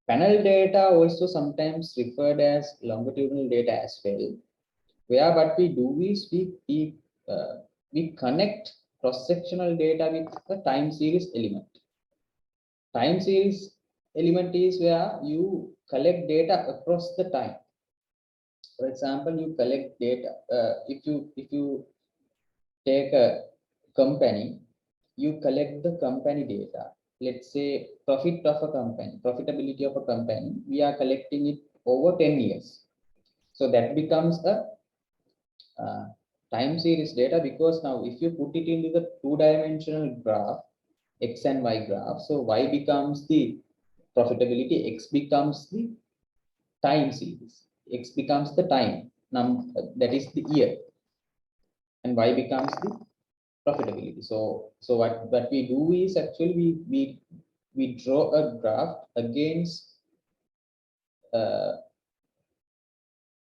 Panel data also sometimes referred as longitudinal data as well, where what we do is we connect cross-sectional data with the time series element. Time series element is where you collect data across the time. For example, you collect data. If you take a company, you collect the company data. Let's say profit of a company, profitability of a company. We are collecting it over 10 years. So that becomes a time series data, because now if you put it into the two-dimensional graph, X and Y graph, so Y becomes the profitability, X becomes the time series, X becomes the time, that is the year, and Y becomes the profitability. So what we do is actually we draw a graph against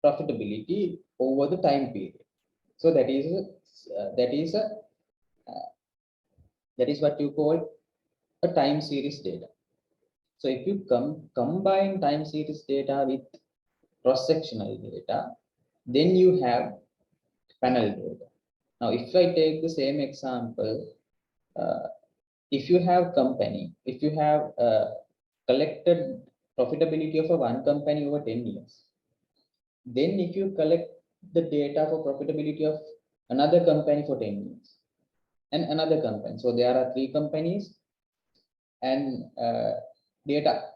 profitability over the time period. So that is what you call a time series data. So if you combine time series data with cross-sectional data, then you have panel data. Now, if I take the same example, if you have collected profitability of a one company over 10 years, then if you collect the data for profitability of another company for 10 years and another company, so there are three companies, and data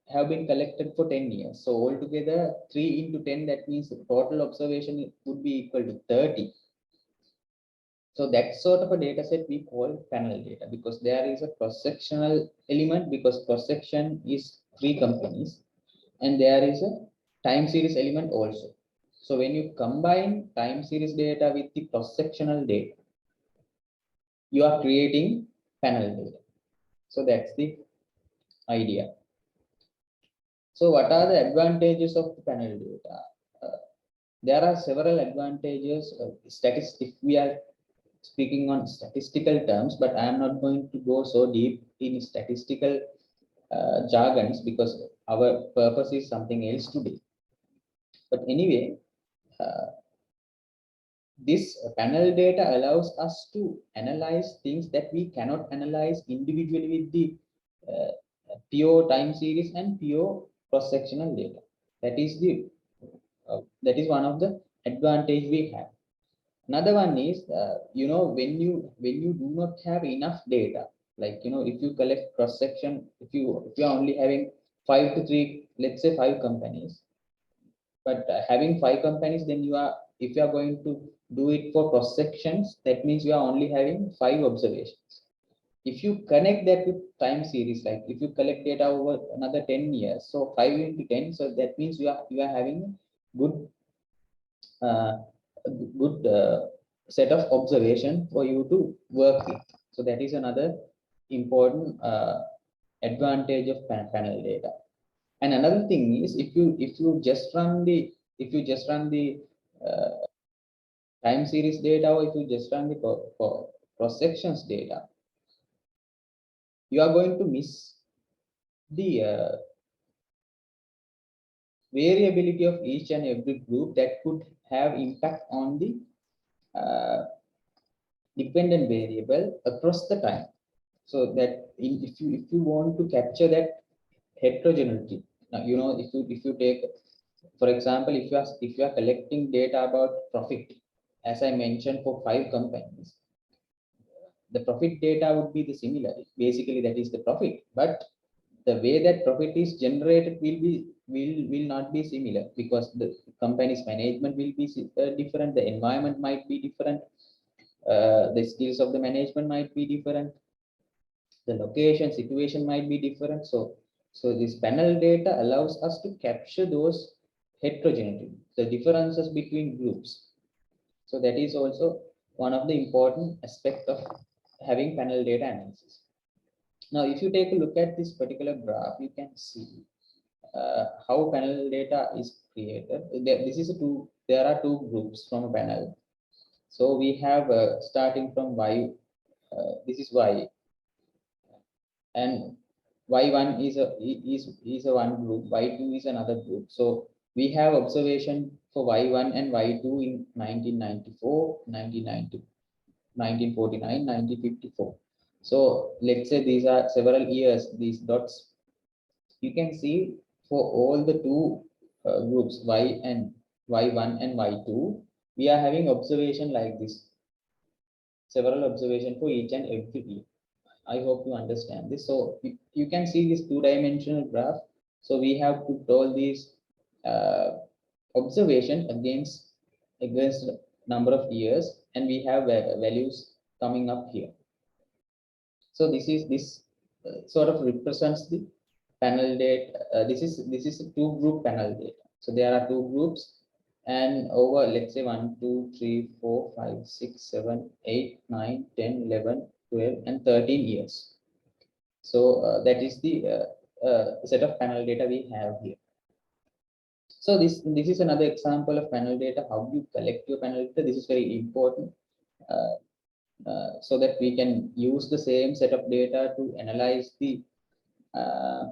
have been collected for 10 years. So altogether 3 into 10, that means the total observation would be equal to 30. So that sort of a data set we call panel data, because there is a cross-sectional element, because cross-section is three companies, and there is a time series element also. So when you combine time series data with the cross-sectional data, you are creating panel data. So that's the idea. So what are the advantages of the panel data? There are several advantages. If we are speaking on statistical terms, but I am not going to go so deep in statistical jargons, because our purpose is something else today. But anyway, this panel data allows us to analyze things that we cannot analyze individually with the pure time series and pure cross-sectional data. That is one of the advantage we have. Another one is, when you do not have enough data, like, if you collect cross section, if you are only having 5 to 3, let's say 5 companies, but having 5 companies, then if you are going to do it for cross sections, that means you are only having 5 observations. If you connect that with time series, like if you collect data over another 10 years, so 5 into 10, so that means you are having good set of observation for you to work with. So that is another important advantage of panel data. And another thing is, if you just run the time series data, or if you just run the cross sections data, you are going to miss the variability of each and every group that could have impact on the dependent variable across the time. So that if you want to capture that heterogeneity, now, if you take, for example, if you are collecting data about profit, as I mentioned, for 5 companies, the profit data would be the similar. Basically, that is the profit, but the way that profit is generated will not be similar, because the company's management will be different, the environment might be different, the skills of the management might be different, the location situation might be different. So this panel data allows us to capture those heterogeneity, the differences between groups. So that is also one of the important aspects of having panel data analysis. Now, if you take a look at this particular graph, you can see how panel data is created. There are two groups from a panel. So we have starting from Y, this is Y, and Y1 is a one group, Y2 is another group. So we have observation for Y1 and Y2 in 1994, 1990, 1949, 1954. So let's say these are several years, these dots. You can see for all the two groups, Y and Y1 and Y2, we are having observation like this, several observation for each and every year. I hope you understand this. So you can see this two-dimensional graph. So we have put all these uh, observation against number of years, and we have values coming up here. So this sort of represents the panel data. This is a two-group panel data. So there are two groups, and over, let's say, 1, 2, 3, 4, 5, 6, 7, 8, 9, 10, 11, 12, and 13 years. So that is the set of panel data we have here. So this is another example of panel data. How do you collect your panel data? This is very important, so that we can use the same set of data to analyze the uh,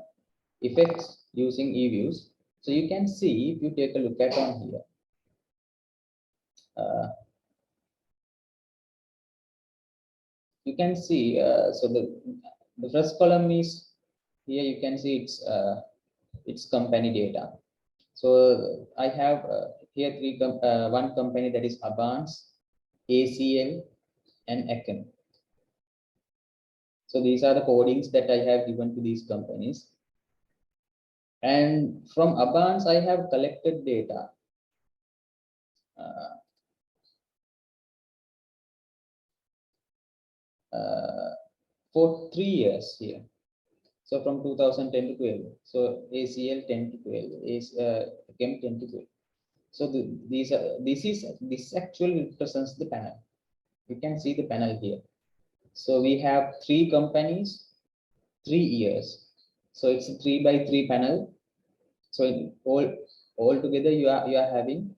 effects using EViews. So you can see, if you take a look at on here, uh, you can see, so the first column is here. You can see it's company data. So I have here one company, that is Abans, ACL, and Econ. So these are the codings that I have given to these companies. And from Abans, I have collected data uh, for 3 years here. So from 2010 to 12. So ACL 10 to 12, Chem 10 to 12. So this actually represents the panel. You can see the panel here. So we have 3 companies, 3 years. So it's a 3 by 3 panel. So all together you are having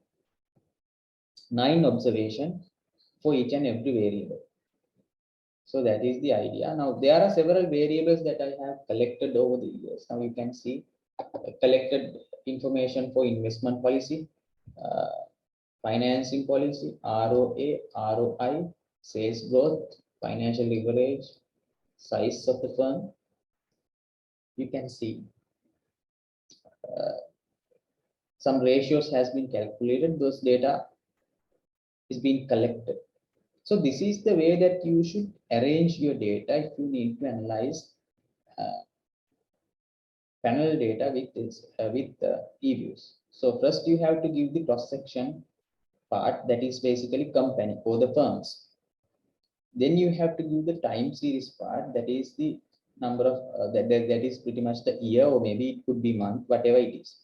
9 observation for each and every variable. So that is the idea. Now there are several variables that I have collected over the years. Now you can see collected information for investment policy, uh, financing policy, ROA, ROI, sales growth, financial leverage, size of the firm. You can see some ratios has been calculated. Those data is being collected. So this is the way that you should arrange your data if you need to analyze uh, panel data with EViews. So first you have to give the cross section part, that is basically company or the firms. Then you have to give the time series part, that is the number of that is pretty much the year, or maybe it could be month, whatever it is.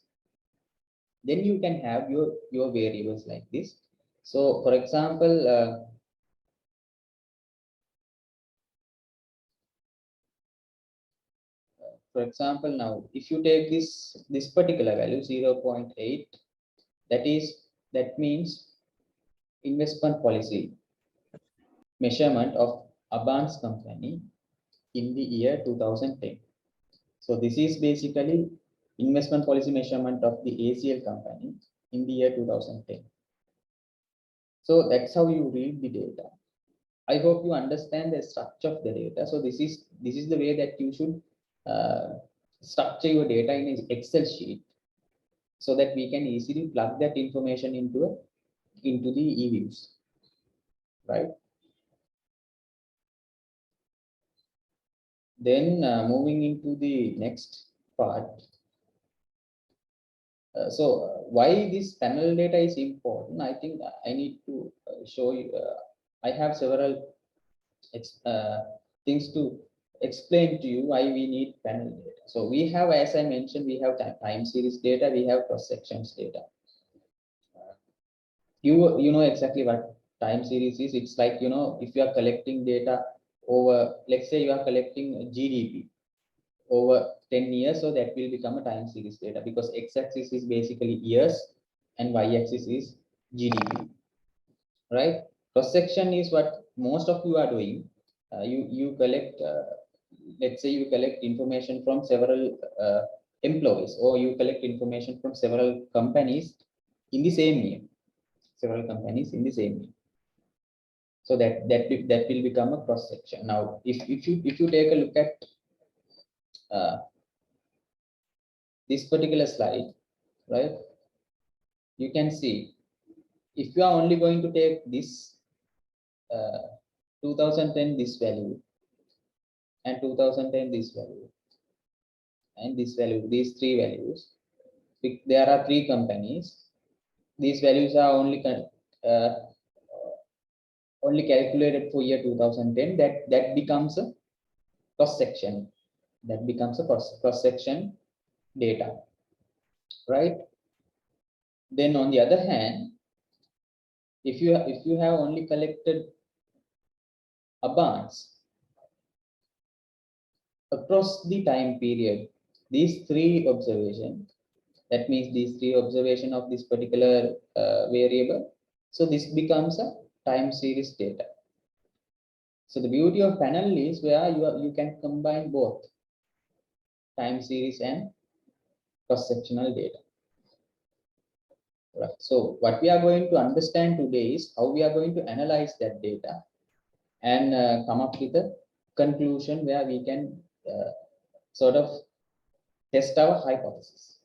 Then you can have your variables like this. So for example, now if you take this particular value 0.8, that means investment policy measurement of Aban's company in the year 2010. So this is basically investment policy measurement of the ACL company in the year 2010. So that's how you read the data. I hope you understand the structure of the data. So this is the way that you should structure your data in an Excel sheet, so that we can easily plug that information into the EViews, right? Then moving into the next part. Why this panel data is important? I think I need to show you. I have several uh, things to explain to you why we need panel data. So we have, as I mentioned, we have time series data, we have cross sections data. You know exactly what time series is. It's like, if you are collecting data over, let's say you are collecting GDP over 10 years, so that will become a time series data, because x-axis is basically years and y-axis is GDP, right? Cross section is what most of you are doing. You collect let's say you collect information from several employees, or you collect information from several companies in the same year, several companies in the same year. So that will become a cross section. Now, if you take a look at this particular slide, right, you can see if you are only going to take this 2010 this value, and 2010 this value, and this value, these three values, there are three companies. These values are only calculated for year 2010. That becomes a cross section. That becomes a cross section data, right? Then on the other hand, if you have only collected abans across the time period, these three observations, that means these three observation of this particular variable, so this becomes a time series data. So the beauty of panel is where you can combine both time series and cross-sectional data. Right. So what we are going to understand today is how we are going to analyze that data and come up with a conclusion where we can sort of test our hypothesis.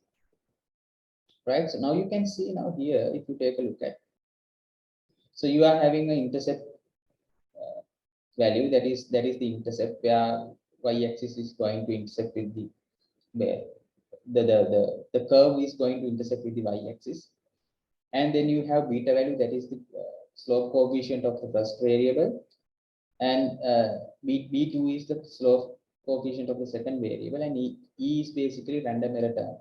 Right. So now you can see now here, if you take a look at, so you are having an intercept value, that is the intercept where y-axis is going to intersect with the curve is going to intersect with the y-axis, and then you have beta value, that is the slope coefficient of the first variable, and b2 is the slope coefficient of the second variable, and e is basically random error term,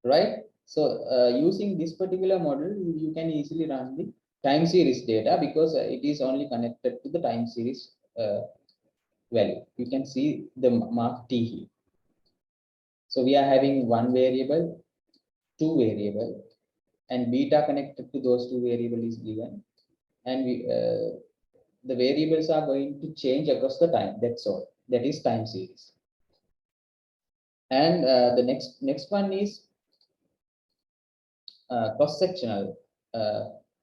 right? So using this particular model, you can easily run the time series data, because it is only connected to the time series value. You can see the mark t here. So we are having one variable, two variable, and beta connected to those two variables is given, and the variables are going to change across the time. That's all. That is time series. And the next one is cross-sectional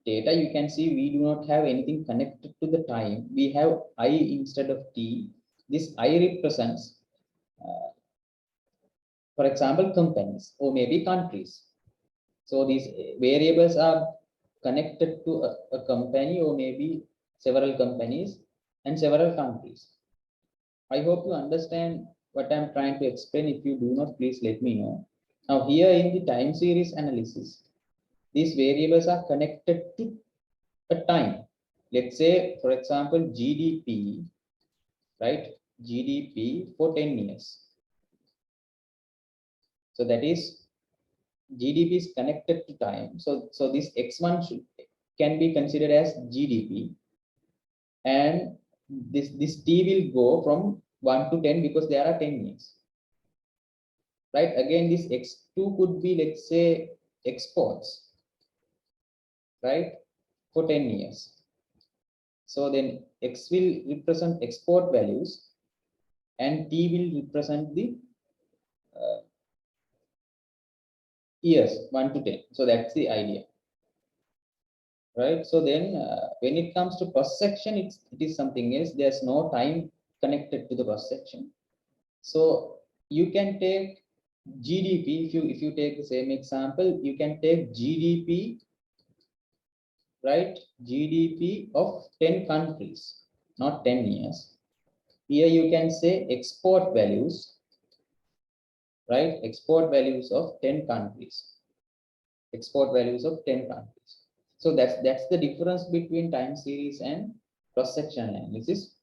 data. You can see we do not have anything connected to the time. We have I instead of t. This I represents, for example, companies or maybe countries. So these variables are connected to a company or maybe several companies and several countries. I hope you understand what I'm trying to explain. If you do not, please let me know. Now here in the time series analysis, these variables are connected to a time. Let's say, for example, GDP, right? GDP for 10 years. So that is GDP is connected to time. So this X1 can be considered as GDP, and this T will go from 1 to 10 because there are 10 years. Right? Again, this X2 could be, let's say, exports, right? For 10 years. So then X will represent export values and T will represent the years 1 to 10. So that's the idea. Right? So then when it comes to cross section, it is something else. There's no time connected to the cross section. So you can take GDP, if you take the same example, you can take GDP, right? GDP of 10 countries, not 10 years. Here you can say export values, right? Export values of 10 countries. Export values of 10 countries. So that's the difference between time series and cross-section analysis.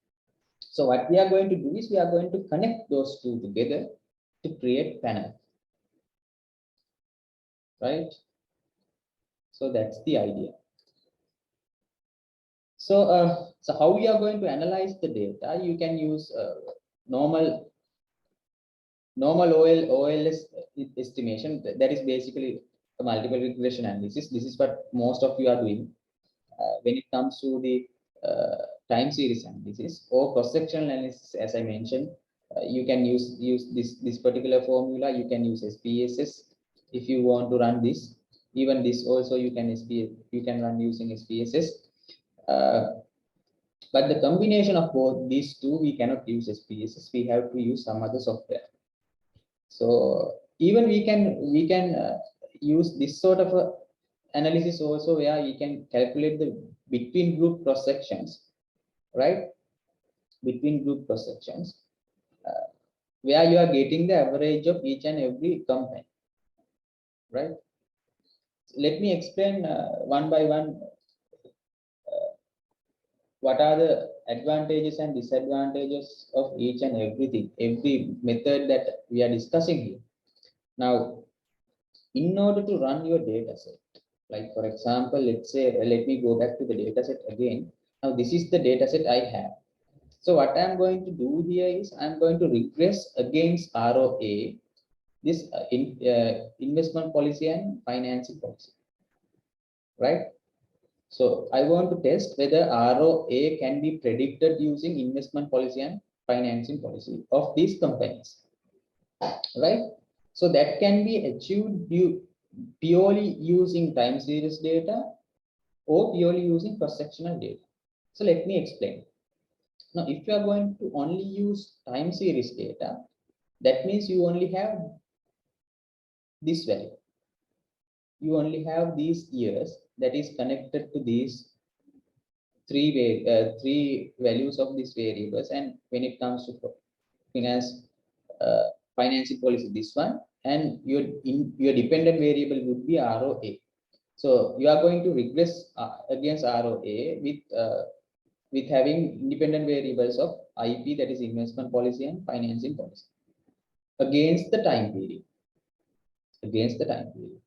So what we are going to do is we are going to connect those two together to create panel. Right? So that's the idea. So how we are going to analyze the data? You can use normal OLS estimation. That is basically a multiple regression analysis. This is what most of you are doing when it comes to the time series analysis or cross-sectional analysis, as I mentioned, you can use this particular formula. You can use SPSS if you want to run this. Even this also you can run using SPSS. But the combination of both these two, we cannot use SPSS. We have to use some other software. So even we can use this sort of a analysis also, where we can calculate the between group cross sections, right? Between group cross sections, where you are getting the average of each and every company, right? Let me explain one by one what are the advantages and disadvantages of each and every method that we are discussing here. Now, in order to run your data set, like for example, let's say, let me go back to the data set again. Now, this is the data set I have. So what I'm going to do here is I'm going to regress against ROA, this investment policy and financing policy, right? So I want to test whether ROA can be predicted using investment policy and financing policy of these companies, right? So that can be achieved purely using time series data or purely using cross-sectional data. So let me explain. Now, if you are going to only use time series data, that means you only have this value. You only have these years that is connected to these three values of these variables. And when it comes to finance, financing policy, this one, and your dependent variable would be ROA. So you are going to regress against ROA with having independent variables of IP, that is investment policy and financing policy, against the time period.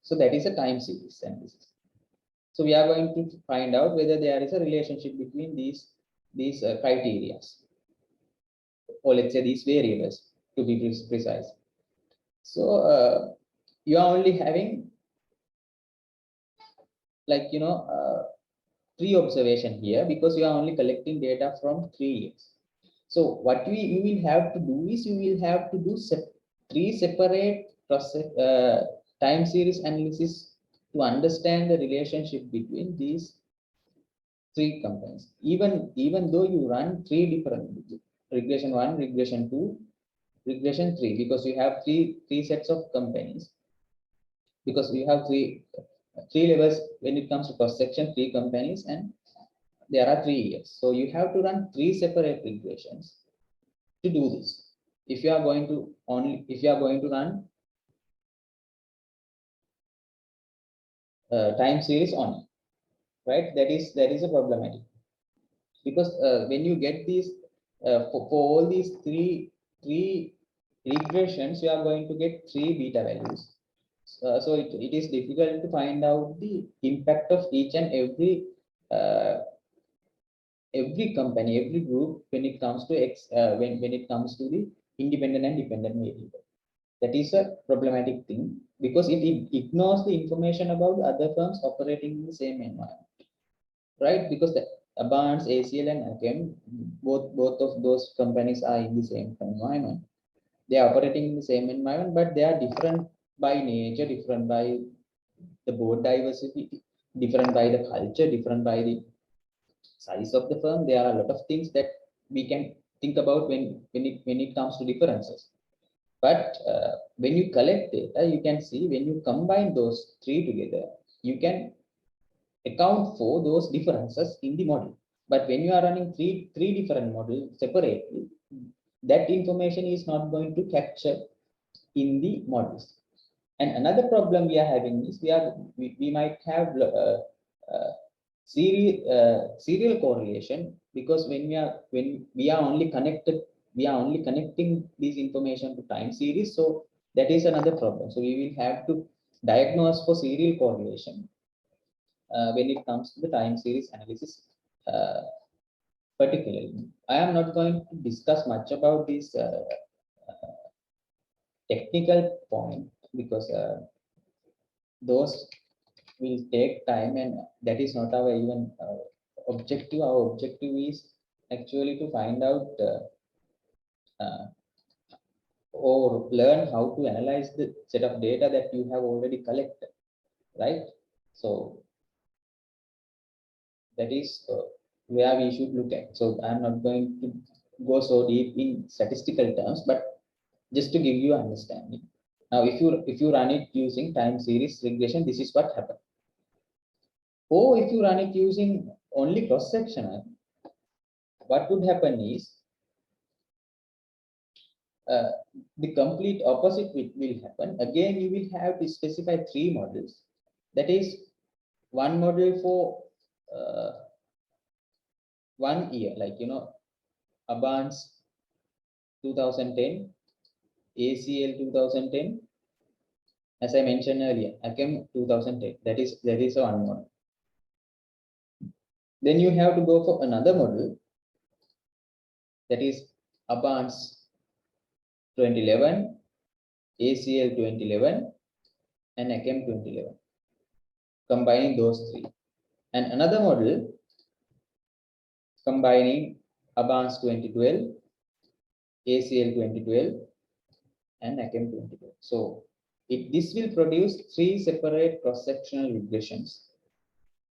So that is a time series analysis. So we are going to find out whether there is a relationship between these criteria, or let's say these variables, to be precise. So you are only having, like, three observation here, because you are only collecting data from 3 years. So what you will have to do is you will have to do three separate time series analysis to understand the relationship between these three companies. Even though you run three different regression 1, regression 2, regression 3, because you have three sets of companies, because you have three levels when it comes to cross section, three companies, and there are 3 years. So you have to run three separate regressions to do this. If you are going to run time series only, right? That is a problematic, because when you get these for all these three regressions, you are going to get 3 beta values. So it is difficult to find out the impact of each and every company, every group, when it comes to when it comes to the independent and dependent variable. That is a problematic thing, because it ignores the information about other firms operating in the same environment, right? Because the Abans, ACL, and ACM, both of those companies are in the same environment. They are operating in the same environment, but they are different by nature, different by the board diversity, different by the culture, different by the size of the firm. There are a lot of things that we can think about when it comes to differences. But when you collect data, you can see when you combine those three together, you can account for those differences in the model. But when you are running three different models separately, that information is not going to capture in the models. And another problem we are having is we might have uh, serial correlation, because when we are only connecting this information to time series. So that is another problem. So we will have to diagnose for serial correlation when it comes to the time series analysis. uh, Particularly, I am not going to discuss much about this technical point, because those will take time, and that is not our even objective. Our objective is actually to find out or learn how to analyze the set of data that you have already collected, right? So that is where we should look at. So I'm not going to go so deep in statistical terms, but just to give you understanding. Now, if you run it using time series regression, this is what happens. Or if you run it using only cross sectional, what would happen is uh, the complete opposite will happen. Again, you will have to specify three models. That is one model for 1 year, like Abans 2010, ACL 2010, as I mentioned earlier, ACAM 2010. That is one model. Then you have to go for another model, that is Abans 2011, ACL 2011, and ACAM 2011. Combining those three. And another model combining Abans 2012, ACL 2012, and ACAM 2012. So this will produce three separate cross-sectional regressions.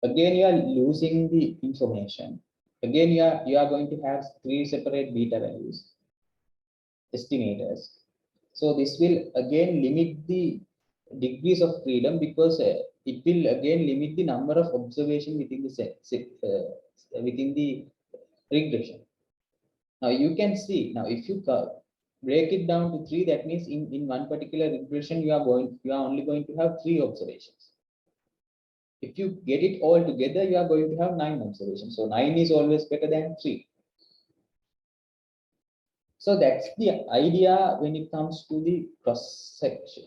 Again, you are losing the information. Again, you are going to have three separate beta values, estimators. So this will again limit the degrees of freedom, because it will again limit the number of observation within within the regression. Now you can see, now if you break it down to three, that means in one particular regression you are only going to have three observations. If you get it all together, you are going to have 9 observations. So 9 is always better than 3. So that's the idea when it comes to the cross section.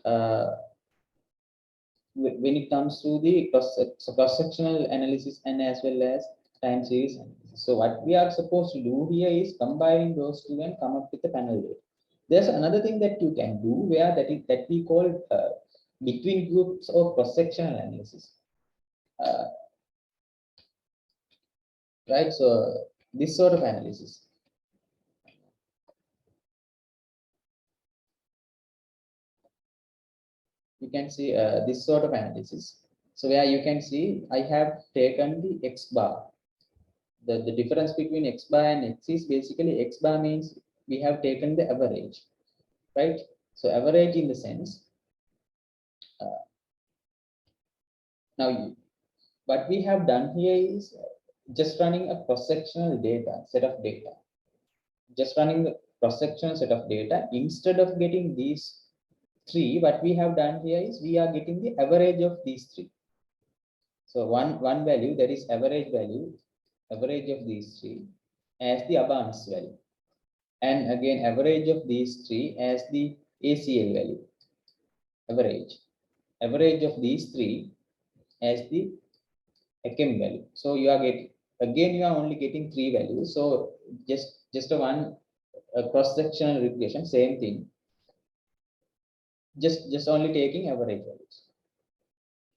When it comes to the cross-sectional analysis and as well as time series analysis. So what we are supposed to do here is combining those two and come up with a panel data. There's another thing that you can do where that we call between groups or cross-sectional analysis. Right, so this sort of analysis. You can see this sort of analysis. So where you can see I have taken the X bar. The difference between X bar and X is basically X bar means we have taken the average, right? So average in the sense, now what we have done here is just running a cross-sectional data, set of data. Just running the cross-sectional set of data, instead of getting these three, what we have done here is we are getting the average of these three. So one value, that is average value, average of these three as the Abans value. And again, average of these three as the ACL value. Average. Average of these three as the ACAM value. So you are getting, again, you are only getting three values. So just a cross-sectional regression, same thing. Just only taking average values,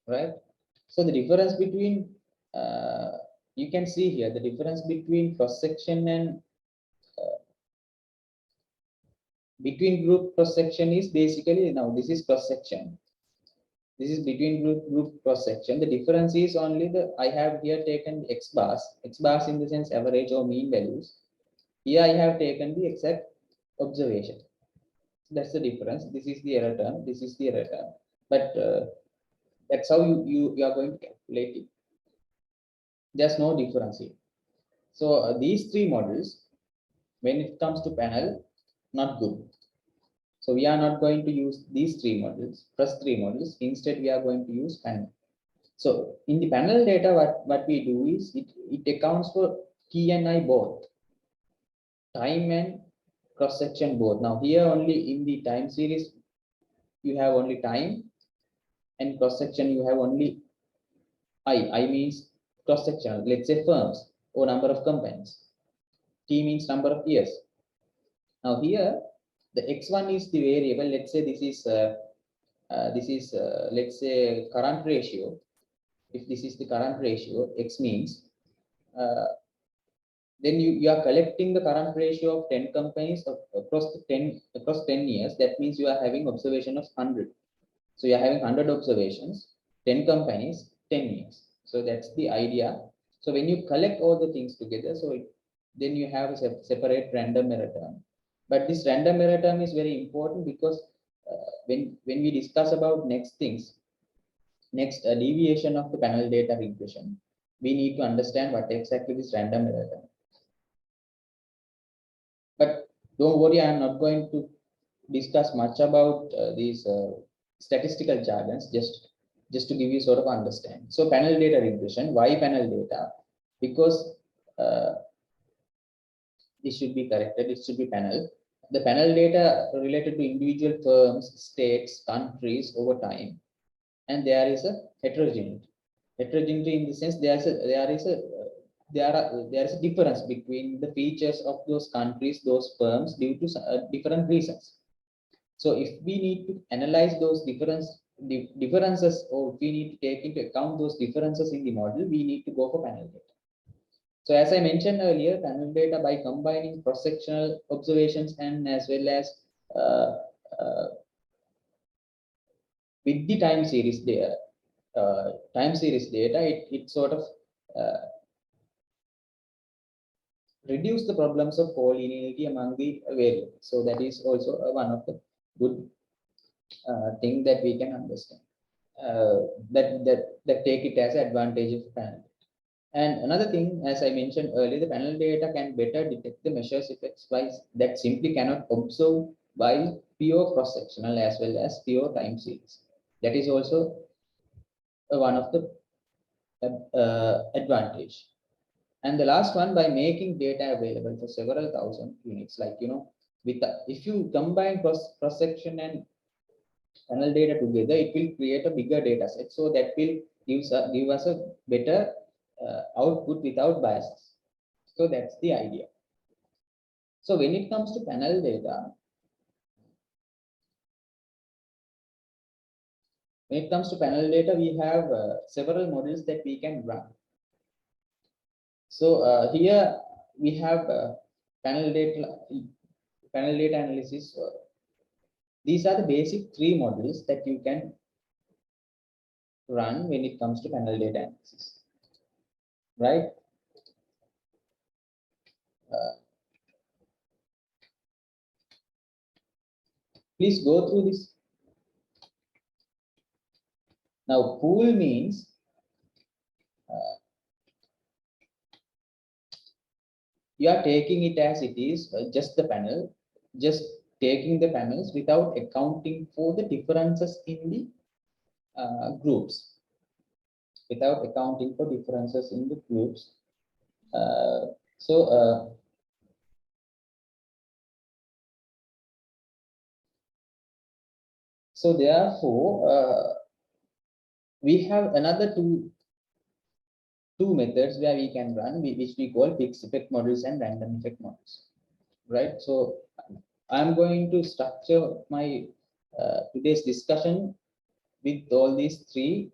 right? So the difference between you can see here the difference between cross section and between group cross section is basically, now this is cross section. This is between group cross section. The difference is only I have here taken X bars in the sense average or mean values. Here I have taken the exact observation. That's the difference. This is the error term. This is the error term. But that's how you are going to calculate it. There's no difference here. So these three models, when it comes to panel, not good. So we are not going to use these three models, first three models. Instead, we are going to use panel. So in the panel data, what we do is it accounts for T and I both, time and cross section both. Now here only in the time series, you have only time, and cross section you have only I. I means cross section. Let's say firms or number of companies. T means number of years. Now here, the x1 is the variable. Let's say this is let's say current ratio. If this is the current ratio, x means then you are collecting the current ratio of 10 companies across 10 years. That means you are having observation of 100. So you are having 100 observations, 10 companies, 10 years. So that's the idea. So when you collect all the things together, then you have a separate random error term. But this random error term is very important because when we discuss about next deviation of the panel data regression, we need to understand what exactly this random error term. But don't worry, I am not going to discuss much about these statistical jargons, just to give you sort of understand. So panel data regression, why panel data? Because this should be corrected, it should be panel. The panel data related to individual firms, states, countries over time, and there is a heterogeneity. Heterogeneity in the sense there is a difference between the features of those countries, those firms due to different reasons. So if we need to analyze those differences, or if we need to take into account those differences in the model, we need to go for panel data. So as I mentioned earlier, panel data, by combining cross-sectional observations and as well as uh, uh, with the time series data, it sort of uh, reduce the problems of collinearity among the variables. So that is also one of the good thing that we can understand. That take it as an advantage of panel. And another thing, as I mentioned earlier, the panel data can better detect the measures effects by that simply cannot observe by pure cross-sectional as well as pure time series. That is also one of the advantage. And the last one, by making data available for several thousand units, like with if you combine cross-section and panel data together, it will create a bigger data set. So that will give us a better output without biases. So that's the idea. So when it comes to panel data, we have several models that we can run. So here we have panel data analysis. These are the basic three models that you can run when it comes to panel data analysis, right? Please go through this. Now, pool means you are taking it as it is, just the panel, just taking the panels without accounting for the differences in the groups, without accounting for differences in the groups. So therefore, we have another two methods where we can run, which we call fixed effect models and random effect models, right? So I'm going to structure my today's discussion with all these three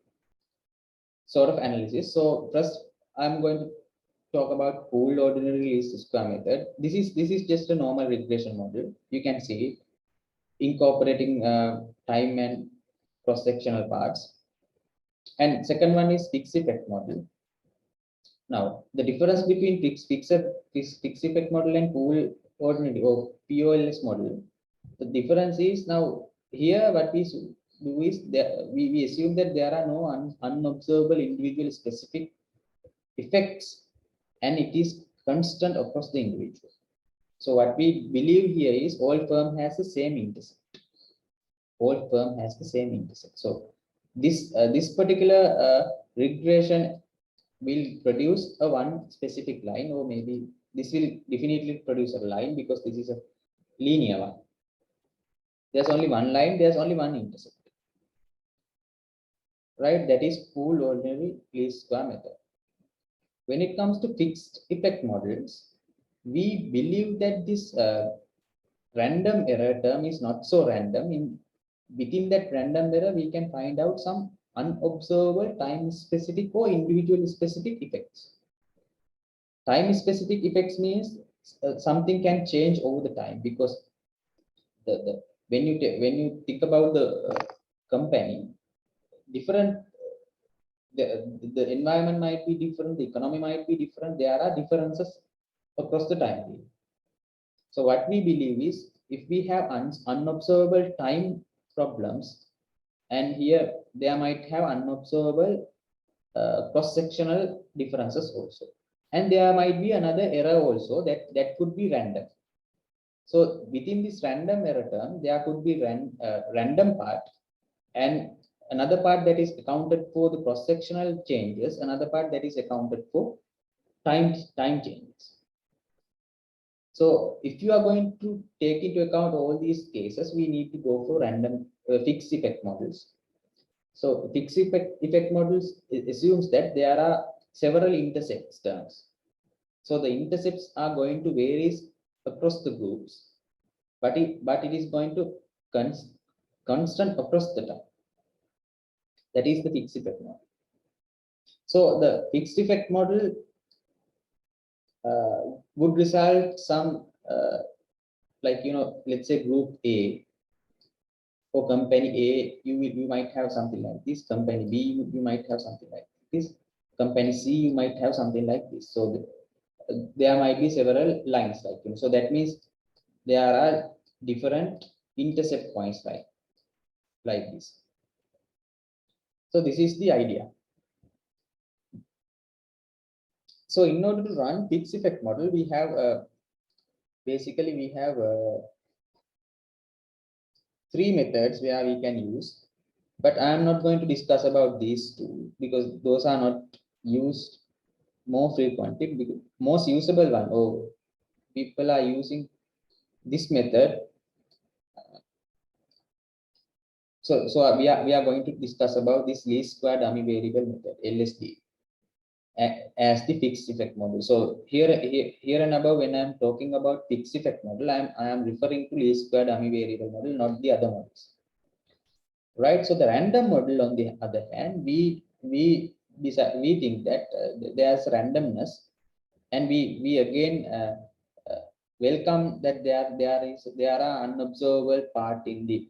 sort of analysis. So first, I'm going to talk about pooled ordinary least square method. This is just a normal regression model. You can see it incorporating time and cross-sectional parts. And second one is fixed effect model. Now, the difference between fixed effect model and pool ordinary or POLS model, the difference is now here what we do is that we assume that there are no unobservable individual specific effects, and it is constant across the individual. So what we believe here is all firm has the same intercept. All firm has the same intercept. So this particular regression will produce a one specific line, or maybe this will definitely produce a line because this is a linear one. There's only one line, there's only one intercept, right? That is pooled ordinary least square method. When it comes to fixed effect models, we believe that this random error term is not so random. Within that random error, we can find out some unobservable time specific or individual specific effects. Time specific effects means something can change over the time, because the when you think about the company, different the environment might be different, the economy might be different, there are differences across the time period. So what we believe is, if we have unobservable time problems, and here there might have unobservable cross-sectional differences also, and there might be another error also, that could be random. So within this random error term, there could be random part, and another part that is accounted for the cross-sectional changes, another part that is accounted for time changes. So if you are going to take into account all these cases, we need to go for random fixed effect models. So fixed effect models assumes that there are several intercepts terms. So the intercepts are going to vary across the groups, but it is going to constant across the time. That is the fixed effect model. So the fixed effect model would result some like, let's say group A or company A, you might have something like this. Company B, you might have something like this. Company C, you might have something like this. So there might be several lines like, so that means there are different intercept points like this. So this is the idea. So in order to run fixed effect model, we have basically we have three methods where we can use, but I am not going to discuss about these two because those are not used more frequently. Because most usable one, or people are using this method. So we are going to discuss about this least square dummy variable method, LSD, as the fixed effect model. So here and above, when I'm talking about fixed effect model, I am referring to least square dummy variable model, not the other models, right? So the random model, on the other hand, we think that there's randomness, and we again welcome that there are unobservable part in the